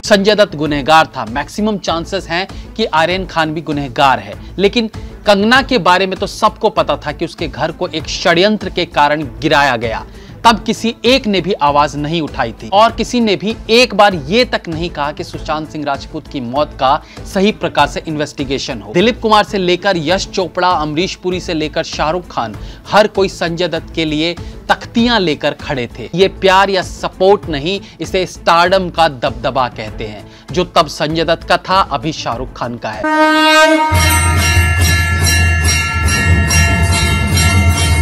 संजय दत्त गुनहगार था, maximum chances हैं कि आर्यन खान भी गुनहगार है। लेकिन कंगना के बारे में तो सबको पता था कि उसके घर को एक षड्यंत्र के कारण गिराया गया। तब किसी एक ने भी आवाज नहीं उठाई थी और किसी ने भी एक बार ये तक नहीं कहा कि सुशांत सिंह राजपूत की मौत का सही प्रकार से इन्वेस्टिगेशन हो। दिलीप कुमार से लेकर यश चोपड़ा, अमरीश पुरी से लेकर शाहरुख खान, हर कोई संजय दत्त के लिए तख्तियां लेकर खड़े थे। ये प्यार या सपोर्ट नहीं, इसे स्टारडम का दबदबा कहते हैं, जो तब संजय दत्त का था, अभी शाहरुख खान का है।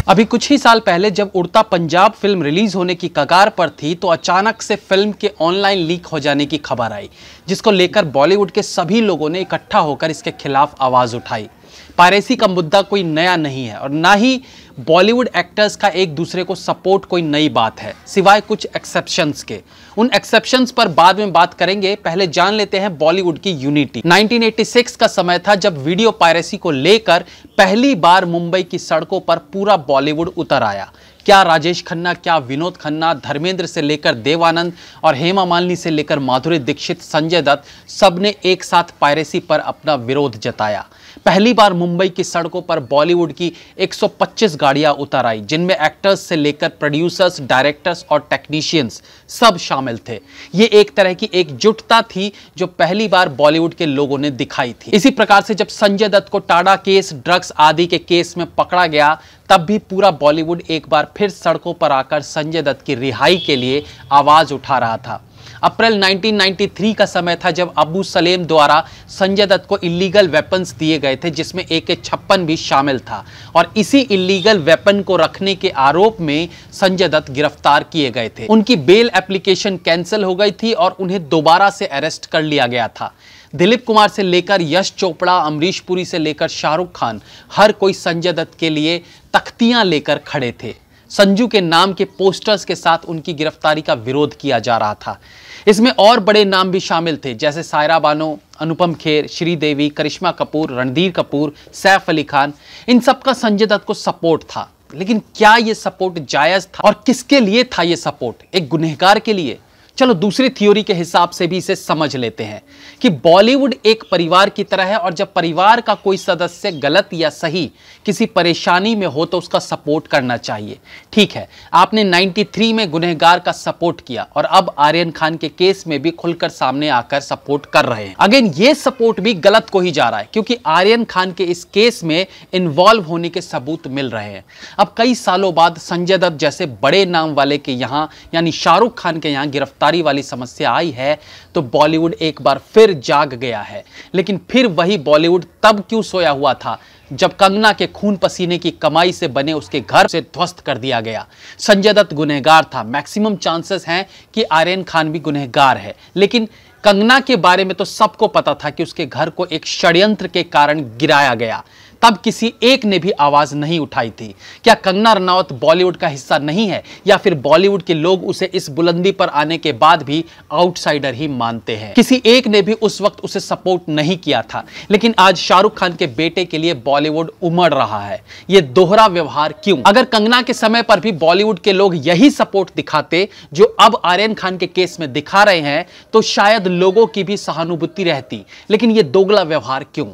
अभी कुछ ही साल पहले जब उड़ता पंजाब फिल्म रिलीज होने की कगार पर थी तो अचानक से फिल्म के ऑनलाइन लीक हो जाने की खबर आई, जिसको लेकर बॉलीवुड के सभी लोगों ने इकट्ठा होकर इसके खिलाफ आवाज उठाई। पायरेसी का मुद्दा कोई नया नहीं है और ना ही बॉलीवुड एक्टर्स का एक दूसरे को सपोर्ट कोई नई बात है, सिवाय कुछ एक्सेप्शंस के। उन एक्सेप्शंस पर बाद में बात करेंगे, पहले जान लेते हैं बॉलीवुड की यूनिटी। 1986 का समय था जब वीडियो पायरेसी को लेकर पहली बार मुंबई की सड़कों पर पूरा बॉलीवुड उतर आया। क्या राजेश खन्ना, क्या विनोद खन्ना, धर्मेंद्र से लेकर देवानंद और हेमा मालिनी से लेकर माधुरी दीक्षित, संजय दत्त, सबने एक साथ पायरेसी पर अपना विरोध जताया। पहली बार मुंबई की सड़कों पर बॉलीवुड की 125 गाड़ियां उतर आई, जिनमें एक्टर्स से लेकर प्रोड्यूसर्स, डायरेक्टर्स और टेक्नीशियंस सब शामिल थे। ये एक तरह की एकजुटता थी जो पहली बार बॉलीवुड के लोगों ने दिखाई थी। इसी प्रकार से जब संजय दत्त को टाडा केस, ड्रग्स आदि के केस में पकड़ा गया, तब भी पूरा बॉलीवुड एक बार फिर सड़कों पर आकर संजय दत्त की रिहाई के लिए आवाज उठा रहा था। अप्रैल 1993 का समय था जब अबू सलेम द्वारा संजय दत्त को इलीगल वेपन्स दिए गए थे, जिसमें AK-56 भी शामिल था और इसी इलीगल वेपन को रखने के आरोप में संजय दत्त गिरफ्तार किए गए थे। उनकी बेल एप्लीकेशन कैंसिल हो गई थी और उन्हें दोबारा से अरेस्ट कर लिया गया था। दिलीप कुमार से लेकर यश चोपड़ा, अमरीश पुरी से लेकर शाहरुख खान, हर कोई संजय दत्त के लिए तख्तियां लेकर खड़े थे। संजू के नाम के पोस्टर्स के साथ उनकी गिरफ्तारी का विरोध किया जा रहा था। इसमें और बड़े नाम भी शामिल थे, जैसे सायरा बानो, अनुपम खेर, श्रीदेवी, करिश्मा कपूर, रणधीर कपूर, सैफ अली खान। इन सबका संजय दत्त को सपोर्ट था। लेकिन क्या यह सपोर्ट जायज था और किसके लिए था यह सपोर्ट? एक गुनहगार के लिए? चलो दूसरी थ्योरी के हिसाब से भी इसे समझ लेते हैं कि बॉलीवुड एक परिवार की तरह है और जब परिवार का कोई सदस्य गलत या सही किसी परेशानी में हो तो उसका सपोर्ट करना चाहिए। ठीक है, आपने 93 में गुनहगार का सपोर्ट किया और अब आर्यन खान के केस में भी खुलकर सामने आकर सपोर्ट कर रहे हैं। अगेन ये सपोर्ट भी गलत को ही जा रहा है, क्योंकि आर्यन खान के इस केस में इन्वॉल्व होने के सबूत मिल रहे हैं। अब कई सालों बाद संजय दत्त जैसे बड़े नाम वाले के यहाँ, यानी शाहरुख खान के यहाँ गिरफ्तारी वाली समस्या आई है तो बॉलीवुड एक बार फिर जाग गया है। लेकिन फिर वही बॉलीवुड तब क्यों सोया हुआ था जब कंगना के खून पसीने की कमाई से बने उसके घर से ध्वस्त कर दिया गया। संजय दत्त गुनहगार था, मैक्सिमम चांसेस हैं कि आर्यन खान भी गुनहगार है। लेकिन कंगना के बारे में तो सबको पता था कि उसके घर को एक षड्यंत्र के कारण गिराया गया। तब किसी एक ने भी आवाज नहीं उठाई थी। क्या कंगना रनौत बॉलीवुड का हिस्सा नहीं है, या फिर बॉलीवुड के लोग उसे इस बुलंदी पर आने के बाद भी आउटसाइडर ही मानते हैं? किसी एक ने भी उस वक्त उसे सपोर्ट नहीं किया था। लेकिन आज शाहरुख खान के बेटे के लिए बॉलीवुड उमड़ रहा है। ये दोहरा व्यवहार क्यों? अगर कंगना के समय पर भी बॉलीवुड के लोग यही सपोर्ट दिखाते जो अब आर्यन खान के केस में दिखा रहे हैं, तो शायद लोगों की भी सहानुभूति रहती। लेकिन ये दोगला व्यवहार क्यों?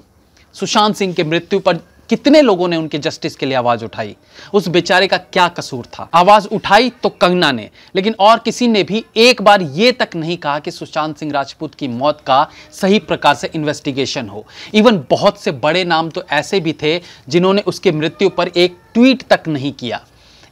सुशांत सिंह की मृत्यु पर कितने लोगों ने उनके जस्टिस के लिए आवाज उठाई? उस बेचारे का क्या कसूर था? आवाज उठाई तो कंगना ने, लेकिन और किसी ने भी एक बार यह तक नहीं कहा कि सुशांत सिंह राजपूत की मौत का सही प्रकार से इन्वेस्टिगेशन हो। इवन बहुत से बड़े नाम तो ऐसे भी थे जिन्होंने उसकी मृत्यु पर एक ट्वीट तक नहीं किया।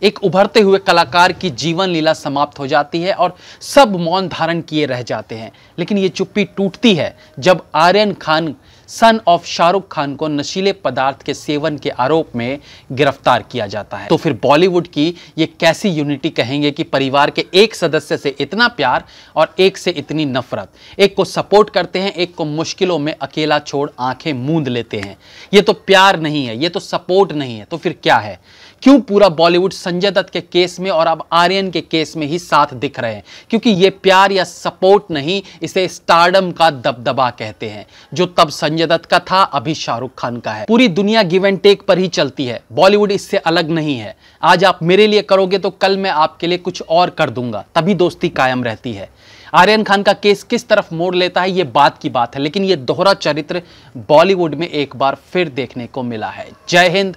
एक उभरते हुए कलाकार की जीवन लीला समाप्त हो जाती है और सब मौन धारण किए रह जाते हैं। लेकिन ये चुप्पी टूटती है जब आर्यन खान, सन ऑफ शाहरुख खान, को नशीले पदार्थ के सेवन के आरोप में गिरफ्तार किया जाता है। तो फिर बॉलीवुड की ये कैसी यूनिटी कहेंगे कि परिवार के एक सदस्य से इतना प्यार और एक से इतनी नफरत? एक को सपोर्ट करते हैं, एक को मुश्किलों में अकेला छोड़ आंखें मूंद लेते हैं। ये तो प्यार नहीं है, ये तो सपोर्ट नहीं है, तो फिर क्या है? क्यों पूरा बॉलीवुड संजय दत्त के केस में और अब आर्यन के केस में ही साथ दिख रहे हैं? क्योंकि ये प्यार या सपोर्ट नहीं, इसे स्टारडम का दबदबा कहते हैं, जो तब संजय दत्त का था, अभी शाहरुख खान का है। पूरी दुनिया गिव एंड टेक पर ही चलती है, बॉलीवुड इससे अलग नहीं है। आज आप मेरे लिए करोगे तो कल मैं आपके लिए कुछ और कर दूंगा, तभी दोस्ती कायम रहती है। आर्यन खान का केस किस तरफ मोड़ लेता है ये बात की बात है, लेकिन ये दोहरा चरित्र बॉलीवुड में एक बार फिर देखने को मिला है। जय हिंद,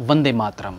वंदे मातरम।